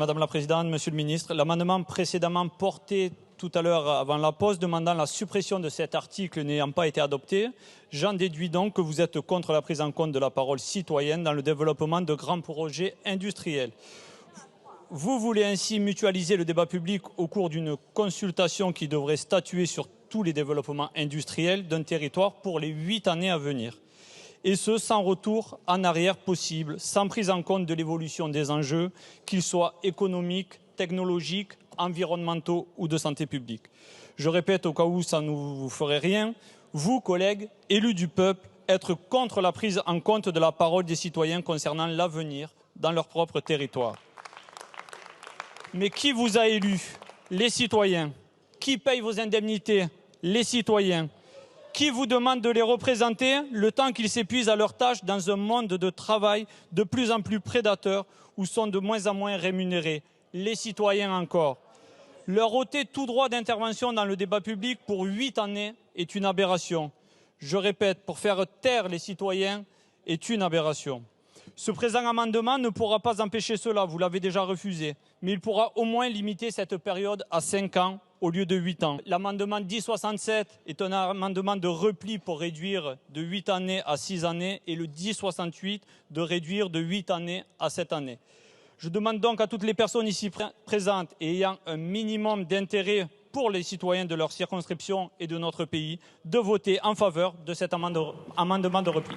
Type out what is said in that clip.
Madame la Présidente, Monsieur le Ministre, l'amendement précédemment porté tout à l'heure avant la pause demandant la suppression de cet article n'ayant pas été adopté, j'en déduis donc que vous êtes contre la prise en compte de la parole citoyenne dans le développement de grands projets industriels. Vous voulez ainsi mutualiser le débat public au cours d'une consultation qui devrait statuer sur tous les développements industriels d'un territoire pour les 8 années à venir. Et ce, sans retour en arrière possible, sans prise en compte de l'évolution des enjeux, qu'ils soient économiques, technologiques, environnementaux ou de santé publique. Je répète au cas où ça ne vous ferait rien, vous, collègues, élus du peuple, être contre la prise en compte de la parole des citoyens concernant l'avenir dans leur propre territoire. Mais qui vous a élus? Les citoyens. Qui paye vos indemnités? Les citoyens. Qui vous demande de les représenter le temps qu'ils s'épuisent à leur tâche dans un monde de travail de plus en plus prédateur où sont de moins en moins rémunérés? Les citoyens encore. Leur ôter tout droit d'intervention dans le débat public pour 8 années est une aberration. Je répète, pour faire taire les citoyens est une aberration. Ce présent amendement ne pourra pas empêcher cela, vous l'avez déjà refusé, mais il pourra au moins limiter cette période à 5 ans au lieu de 8 ans. L'amendement 1067 est un amendement de repli pour réduire de 8 années à 6 années et le 1068 de réduire de 8 années à 7 années. Je demande donc à toutes les personnes ici présentes et ayant un minimum d'intérêt pour les citoyens de leur circonscription et de notre pays de voter en faveur de cet amendement de repli.